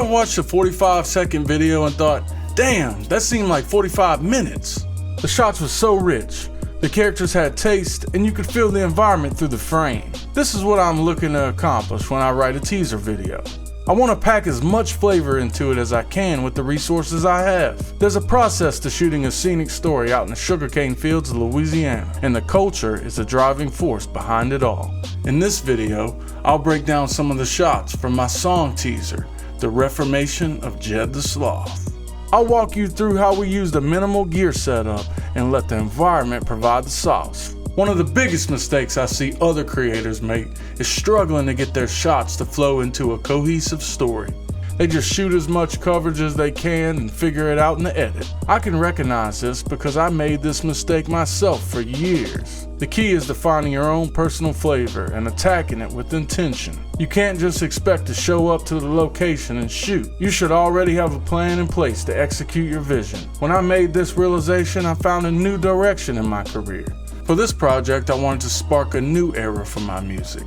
done watched a 45-second video and thought, damn, that seemed like 45 minutes. The shots were so rich, the characters had taste, and you could feel the environment through the frame. This is what I'm looking to accomplish when I write a teaser video. I want to pack as much flavor into it as I can with the resources I have. There's a process to shooting a scenic story out in the sugarcane fields of Louisiana, and the culture is the driving force behind it all. In this video, I'll break down some of the shots from my song teaser, The Reformation of JEDTHESLOTH. I'll walk you through how we used a minimal gear setup and let the environment provide the sauce. One of the biggest mistakes I see other creators make is struggling to get their shots to flow into a cohesive story. They just shoot as much coverage as they can and figure it out in the edit. I can recognize this because I made this mistake myself for years. The key is to finding your own personal flavor and attacking it with intention. You can't just expect to show up to the location and shoot. You should already have a plan in place to execute your vision. When I made this realization, I found a new direction in my career. For this project, I wanted to spark a new era for my music.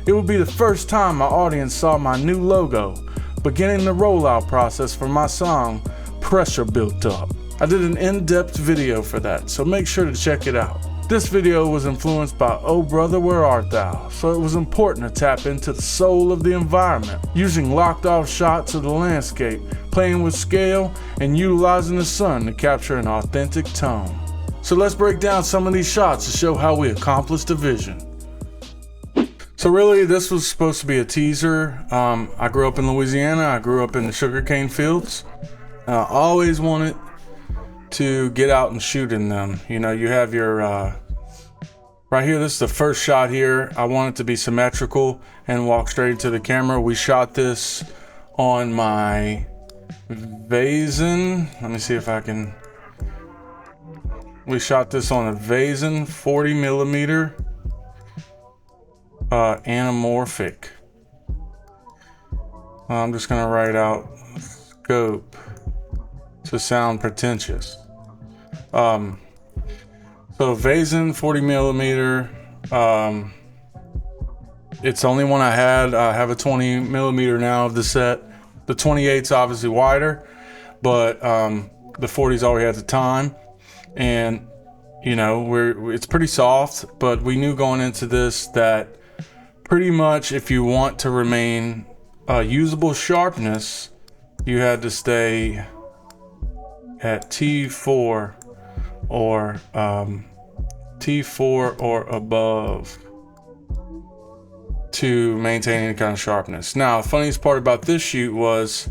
It would be the first time my audience saw my new logo, beginning the rollout process for my song, Pressure Built Up. I did an in-depth video for that, so make sure to check it out. This video was influenced by Oh Brother Where Art Thou, so it was important to tap into the soul of the environment, using locked off shots of the landscape, playing with scale, and utilizing the sun to capture an authentic tone. So let's break down some of these shots to show how we accomplished the vision. So really, this was supposed to be a teaser. I grew up in Louisiana. I grew up in the sugarcane fields. I always wanted to get out and shoot in them. You know, you have your, right here, this is the first shot here. I want it to be symmetrical and walk straight into the camera. We shot this on my Vazen. Let me see if I can. We shot this on a Vazen 40mm anamorphic. I'm just gonna write out scope to sound pretentious. So Vazen 40mm. It's the only one I had. I have a 20mm now of the set. The 28's obviously wider, but the 40's all we had at the time. And you know, it's pretty soft, but we knew going into this that pretty much if you want to remain usable sharpness, you had to stay at T4 or T4 or above to maintain any kind of sharpness. Now, the funniest part about this shoot was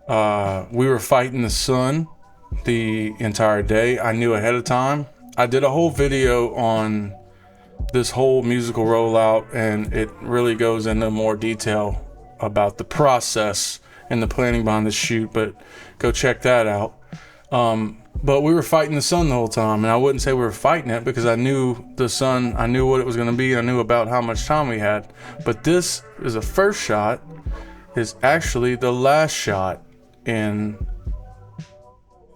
we were fighting the sun the entire day. I knew ahead of time. I did a whole video on this whole musical rollout, and it really goes into more detail about the process and the planning behind the shoot, but go check that out. But we were fighting the sun the whole time, and I wouldn't say we were fighting it because I knew the sun, I knew what it was going to be, I knew about how much time we had. But this is the first shot, is actually the last shot in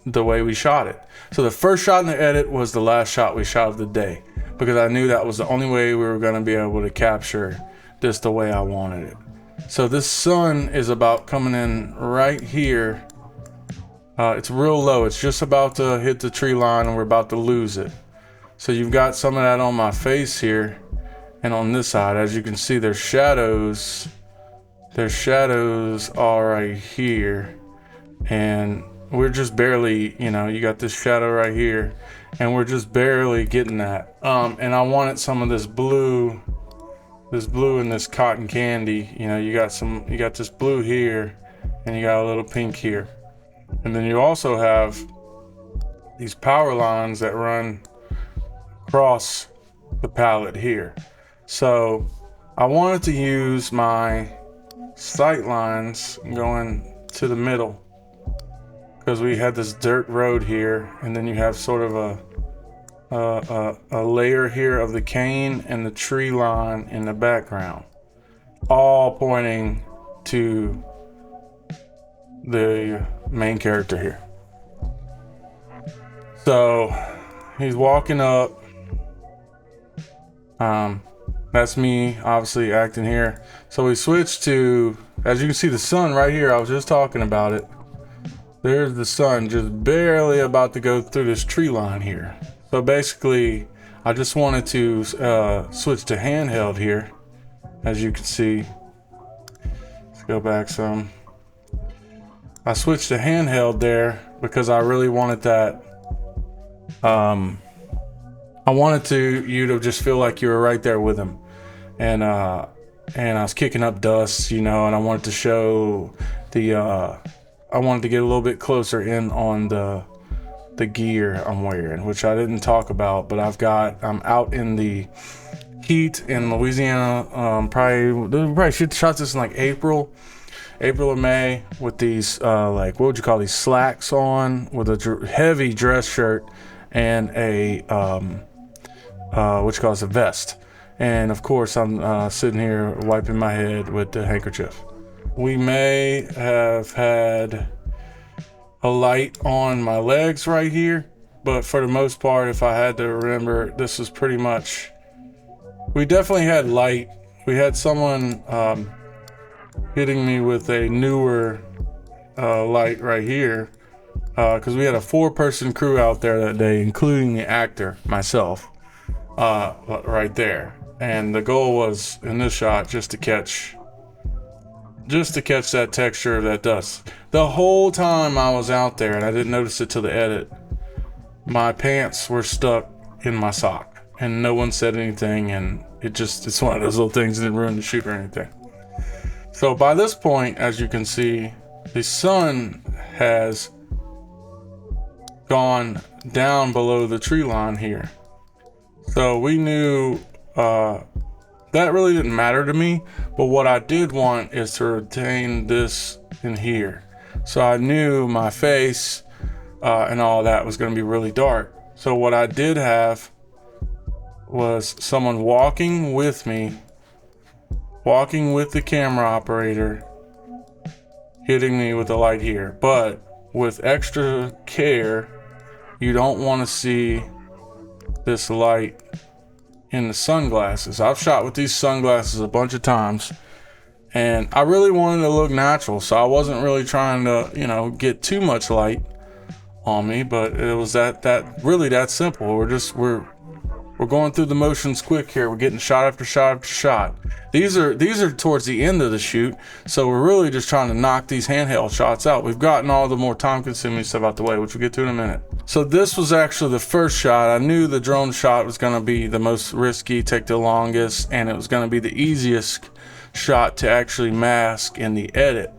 the way we shot it. So the first shot in the edit was the last shot we shot of the day, because I knew that was the only way we were going to be able to capture this the way I wanted it. So this sun is about coming in right here. It's real low. It's just about to hit the tree line and we're about to lose it. So you've got some of that on my face here, and on this side, as you can see, there's shadows. There's shadows all right here, and we're just barely, you know, you got this shadow right here, and we're just barely getting that. And I wanted some of this blue and this cotton candy. You know, you got this blue here, and you got a little pink here. And then you also have these power lines that run across the palette here. So I wanted to use my sight lines going to the middle, because we had this dirt road here, and then you have sort of a layer here of the cane and the tree line in the background, all pointing to the main character here. So he's walking up. That's me obviously acting here. So we switched to, as you can see, the sun right here. I was just talking about it. There's the sun just barely about to go through this tree line here. So basically, I just wanted to switch to handheld here. As you can see, let's go back some. I switched to handheld there because I really wanted that. I wanted you to just feel like you were right there with him, and I was kicking up dust, you know, and I wanted to show the. I wanted to get a little bit closer in on the gear I'm wearing, which I didn't talk about, but I'm out in the heat in Louisiana. Probably should shot this in like April or May with these like, what would you call these, slacks on with a heavy dress shirt and a what you call a vest. And of course I'm sitting here wiping my head with the handkerchief. We may have had a light on my legs right here, but for the most part, if I had to remember, this is pretty much, we definitely had light. We had someone hitting me with a newer light right here, because we had a 4-person crew out there that day, including the actor, myself, right there. And the goal was in this shot just to catch that texture of that dust. The whole time I was out there, and I didn't notice it till the edit, my pants were stuck in my sock, and no one said anything, and it's one of those little things that didn't ruin the shoot or anything. So by this point, as you can see, the sun has gone down below the tree line here. So we knew that really didn't matter to me, but what I did want is to retain this in here. So I knew my face and all that was going to be really dark. So what I did have was someone walking with me, walking with the camera operator, hitting me with the light here. But with extra care, you don't want to see this light in the sunglasses. I've shot with these sunglasses a bunch of times, and I really wanted to look natural, so I wasn't really trying to, you know, get too much light on me. But it was really that simple. We're going through the motions quick here. We're getting shot after shot after shot. These are towards the end of the shoot, so we're really just trying to knock these handheld shots out. We've gotten all the more time-consuming stuff out the way, which we'll get to in a minute. So this was actually the first shot. I knew the drone shot was going to be the most risky, take the longest, and it was going to be the easiest shot to actually mask in the edit.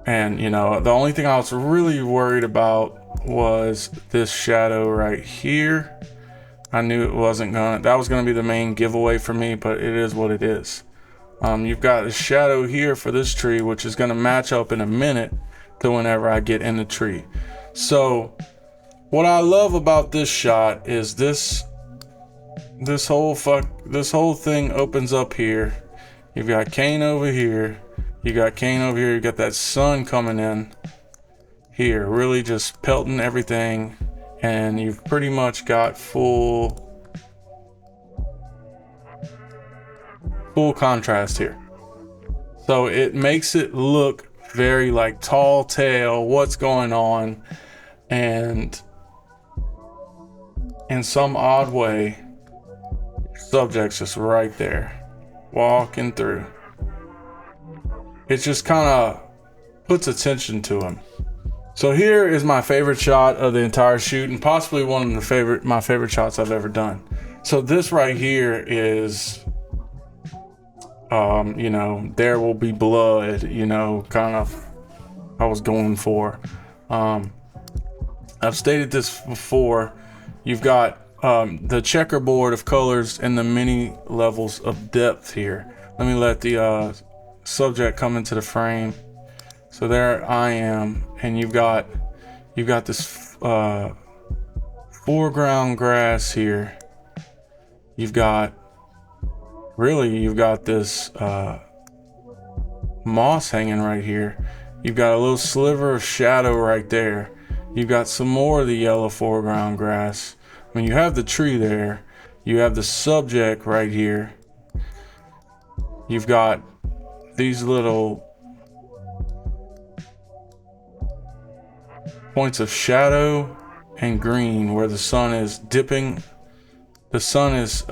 And you know, the only thing I was really worried about was this shadow right here. I knew that was gonna be the main giveaway for me, but it is what it is. You've got a shadow here for this tree, which is gonna match up in a minute to whenever I get in the tree. So what I love about this shot is this whole thing opens up here. You've got Kane over here, you got Kane over here, you got that sun coming in here, really just pelting everything, and you've pretty much got full contrast here. So it makes it look very like tall tale, what's going on, and in some odd way, subject's just right there, walking through. It just kind of puts attention to him. So here is my favorite shot of the entire shoot, and possibly one of my favorite shots I've ever done. So this right here is, you know, there will be blood, you know, kind of I was going for. I've stated this before. You've got the checkerboard of colors and the many levels of depth here. Let me let the subject come into the frame. So there I am, and you've got this foreground grass here. You've got this moss hanging right here. You've got a little sliver of shadow right there. You've got some more of the yellow foreground grass. I mean, you have the tree there. You have the subject right here. You've got these little points of shadow and green where the sun is dipping. The sun is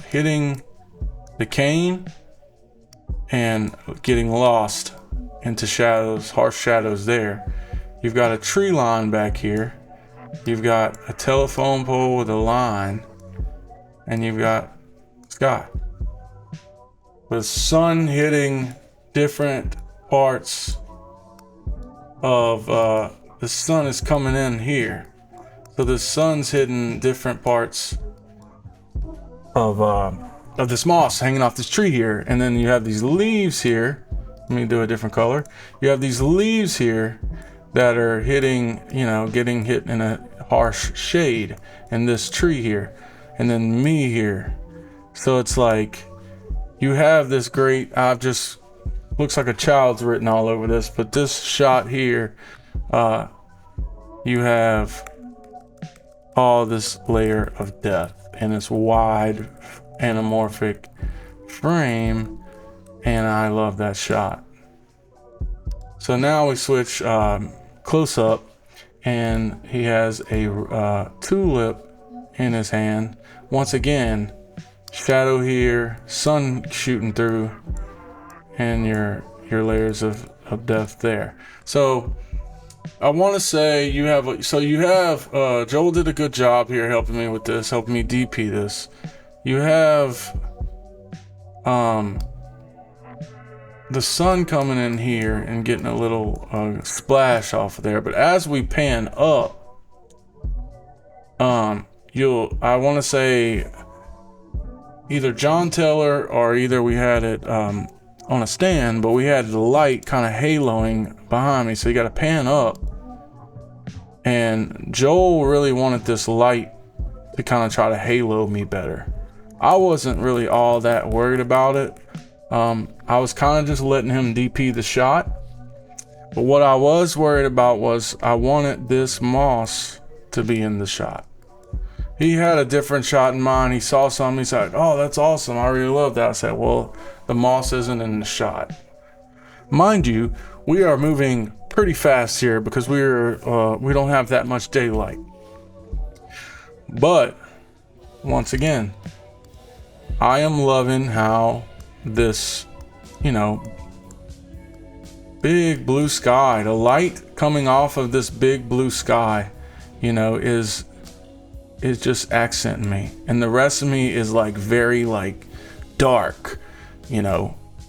hitting the cane and getting lost into shadows, harsh shadows there. You've got a tree line back here. You've got a telephone pole with a line, and you've got sky. The sun hitting different parts of the sun is coming in here. So the sun's hitting different parts of this moss hanging off this tree here. And then you have these leaves here. Let me do a different color. You have these leaves here that are hitting, you know, getting hit in a harsh shade in this tree here. And then me here. So it's like you have this great, looks like a child's written all over this, but this shot here, you have all this layer of depth in this wide anamorphic frame, and I love that shot. So now we switch close up, and he has a tulip in his hand. Once again, shadow here, sun shooting through, and your layers of depth there. So I want to say you have Joel did a good job here helping me with this, helping me DP this. You have the sun coming in here and getting a little splash off of there, but as we pan up, I want to say either John Taylor or either we had it on a stand, but we had the light kind of haloing behind me, so you got to pan up. And Joel really wanted this light to kind of try to halo me better. I wasn't really all that worried about it. I was kind of just letting him DP the shot. But what I was worried about was I wanted this moss to be in the shot. He had a different shot in mind. He saw something. He said, "Oh, that's awesome. I really love that." I said, "Well, the moss isn't in the shot." Mind you, we are moving pretty fast here because we don't have that much daylight. But once again, I am loving how this, big blue sky, the light coming off of this big blue sky, is just accenting me. And the rest of me is very dark,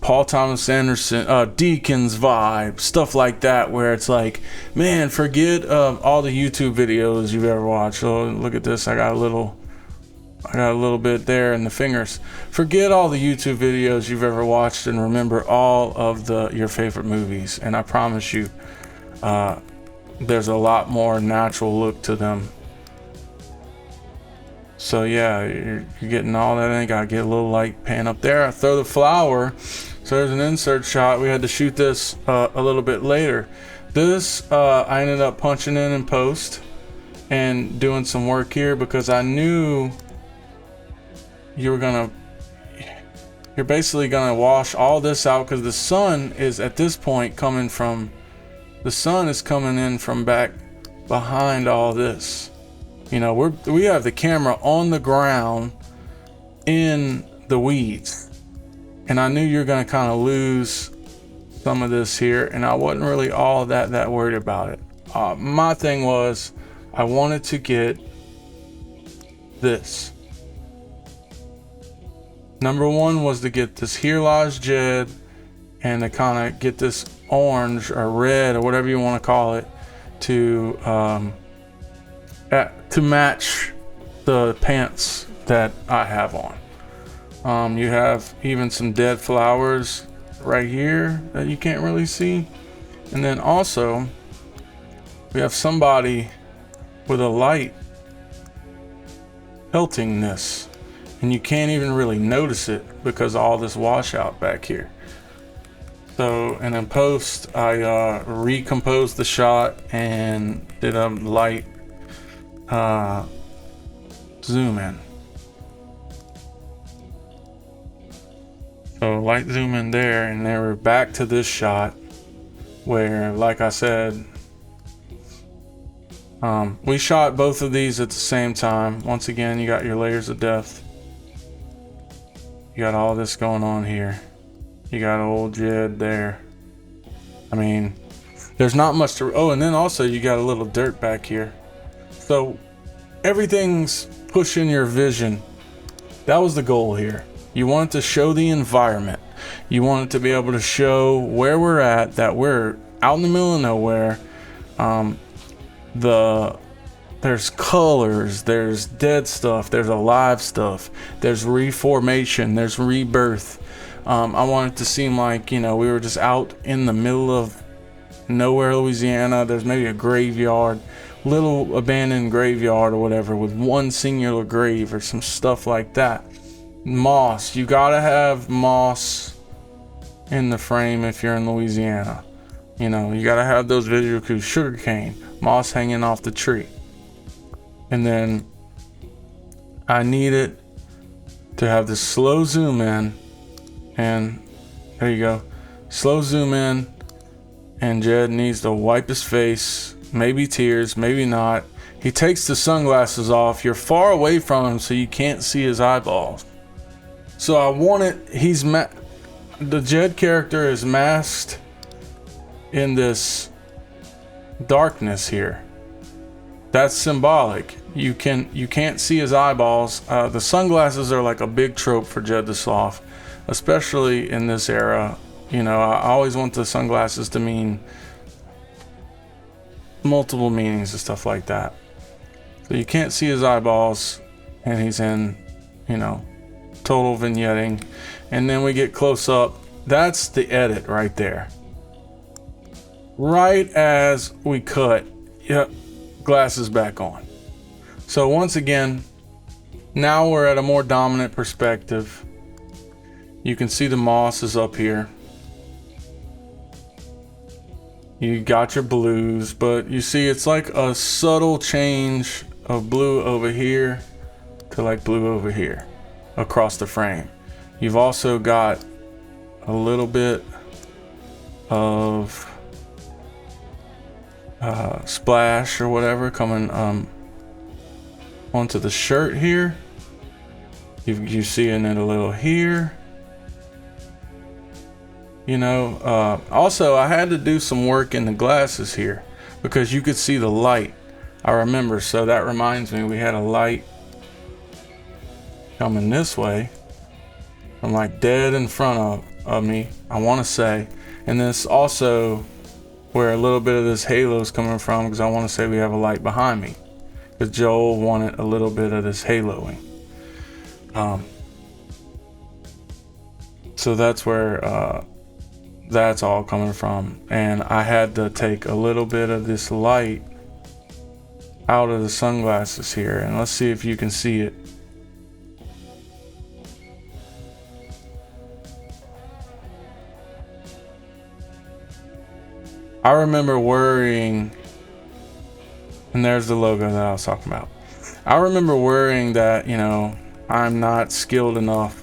Paul Thomas Anderson, Deakins vibe, stuff like that, where it's like, man, forget all the YouTube videos you've ever watched. Oh, look at this. I got a little bit there in the fingers. Forget all the YouTube videos you've ever watched and remember all of your favorite movies. And I promise you, there's a lot more natural look to them. So yeah, you're getting all that. I gotta get a little light pan up there. I throw the flower. So there's an insert shot. We had to shoot this a little bit later. This I ended up punching in post and doing some work here because I knew you're basically gonna wash all this out because the sun is at this point coming in from back behind all this. We have the camera on the ground in the weeds, and I knew you're gonna kind of lose some of this here, and I wasn't really all that worried about it. My thing was I wanted to get this. Number one was to get this Here Lies Jed and to kind of get this orange or red or whatever you want to call it to match the pants that I have on. You have even some dead flowers right here that you can't really see. And then also we have somebody with a light pelting this. And you can't even really notice it because of all this washout back here. So, and in post, I recomposed the shot and did a light zoom in. So light zoom in there, and then we're back to this shot where, like I said, we shot both of these at the same time. Once again, you got your layers of depth. You got all this going on here. You got old Jed there. I mean, there's not much to... Oh, and then also you got a little dirt back here. So everything's pushing your vision. That was the goal here. You want to show the environment. You want to be able to show where we're at, that we're out in the middle of nowhere. There's colors, there's dead stuff, there's alive stuff, there's reformation, there's rebirth. I want it to seem like, you know, we were just out in the middle of nowhere, Louisiana. There's maybe a graveyard, little abandoned graveyard or whatever, with one singular grave or some stuff like that. Moss, you gotta have moss in the frame if you're in Louisiana. You know, you gotta have those visual cues. Sugarcane, moss hanging off the tree. And then I need it to have this slow zoom in, and there you go, slow zoom in, and Jed needs to wipe his face, maybe tears, maybe not. He takes the sunglasses off. You're far away from him, so you can't see his eyeballs. So I want it, the Jed character is masked in this darkness here. That's symbolic. You can't see his eyeballs. The sunglasses are like a big trope for JEDTHESLOTH, especially in this era. You know, I always want the sunglasses to mean multiple meanings and stuff like that. So you can't see his eyeballs, and he's in, you know, total vignetting. And then we get close up. That's the edit right there. Right as we cut, yep, glasses back on. So once again, now we're at a more dominant perspective. You can see the moss is up here. You got your blues, but you see it's like a subtle change of blue over here to like blue over here across the frame. You've also got a little bit of splash or whatever coming onto the shirt here. You seeing it a little here. You know, also I had to do some work in the glasses here because you could see the light. I remember, so that reminds me, we had a light coming this way. I'm like dead in front of me, I want to say. And this also where a little bit of this halo is coming from, because I want to say we have a light behind me, because Joel wanted a little bit of this haloing. So that's where that's all coming from, and I had to take a little bit of this light out of the sunglasses here, and let's see if you can see it. I remember worrying, and there's the logo that I was talking about. I remember worrying that, you know, I'm not skilled enough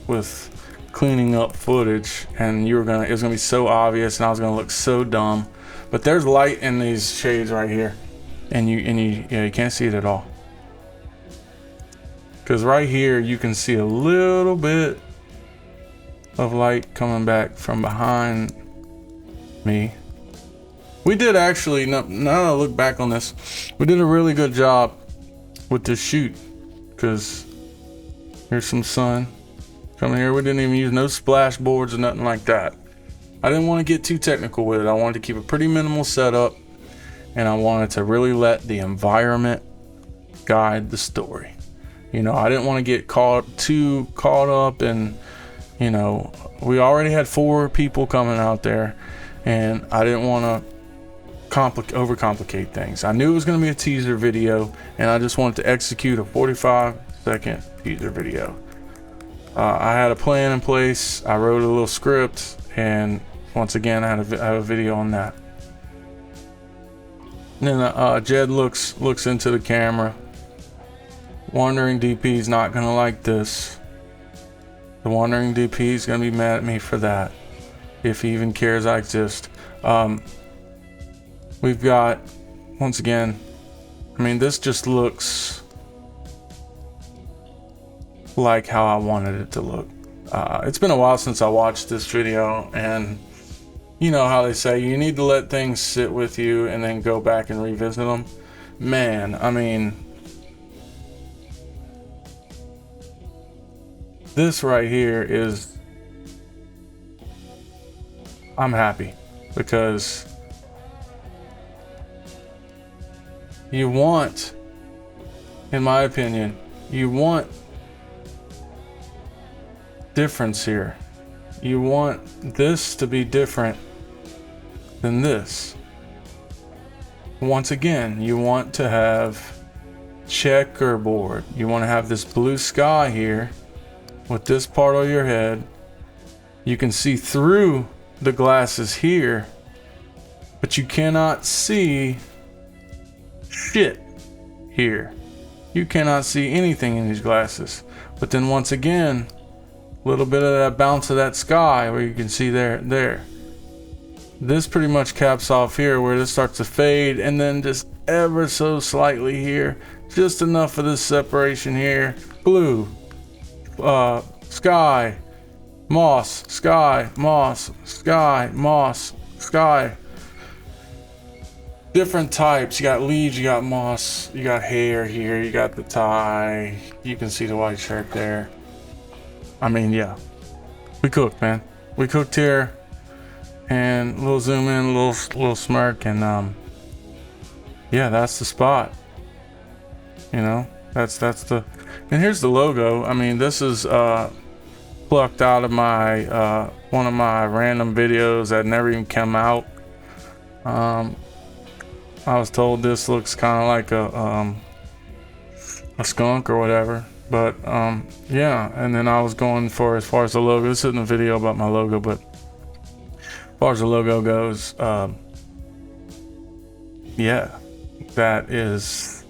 with cleaning up footage, and it was gonna be so obvious, and I was gonna look so dumb. But there's light in these shades right here, and you can't see it at all. Because right here you can see a little bit of light coming back from behind me. We did actually, now that I look back on this, we did a really good job with this shoot, because here's some sun coming here. We didn't even use no splash boards or nothing like that. I didn't want to get too technical with it. I wanted to keep a pretty minimal setup, and I wanted to really let the environment guide the story. You know, I didn't want to get too caught up in, you know, we already had 4 people coming out there, and I didn't want to overcomplicate things. I knew it was going to be a teaser video, and I just wanted to execute a 45-second teaser video. I had a plan in place. I wrote a little script, and once again, I have a video on that. And then Jed looks into the camera, wondering DP's not gonna like this. The Wandering DP is gonna be mad at me for that, if he even cares I exist. We've got, once again, I mean, this just looks like how I wanted it to look. It's been a while since I watched this video, and you know how they say you need to let things sit with you and then go back and revisit them. Man, I mean, this right here is, I'm happy, because you want, in my opinion, you want difference here. You want this to be different than this. Once again, you want to have checkerboard. You want to have this blue sky here with this part of your head. You can see through the glasses here, but you cannot see shit here. You cannot see anything in these glasses. But then once again, a little bit of that bounce of that sky where you can see there. This pretty much caps off here where this starts to fade, and then just ever so slightly here, just enough of this separation here. Blue, sky, moss, sky, moss, sky, moss, sky. Different types. You got leaves, you got moss, you got hair here, you got the tie. You can see the white shirt there. I mean, yeah, we cooked, man. We cooked here, and a little zoom in, a little smirk, and yeah, that's the spot. You know, that's the. And here's the logo. I mean, this is plucked out of my one of my random videos that never even come out. I was told this looks kind of like a skunk or whatever. But yeah, and then I was going for, as far as the logo, this isn't a video about my logo, but as far as the logo goes, yeah, that is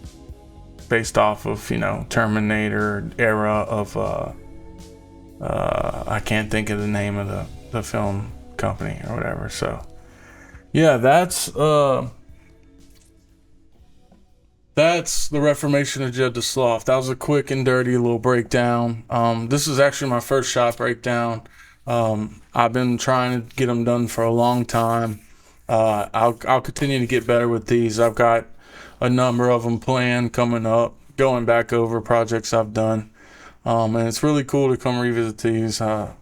based off of, you know, Terminator era of I can't think of the name of the film company or whatever. So yeah, that's the Reformation of JEDTHESLOTH. That was a quick and dirty little breakdown. This is actually my first shot breakdown. I've been trying to get them done for a long time. I'll continue to get better with these. I've got a number of them planned coming up, going back over projects I've done. And it's really cool to come revisit these. This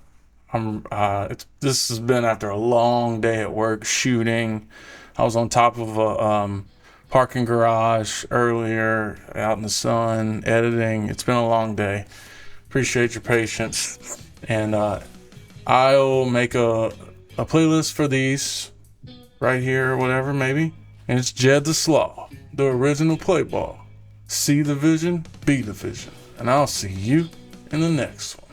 has been after a long day at work shooting. I was on top of a parking garage earlier, out in the sun, editing. It's been a long day. Appreciate your patience. And I'll make a playlist for these right here or whatever, maybe. And it's JEDTHESLOTH, the original play ball. See the vision, be the vision. And I'll see you in the next one.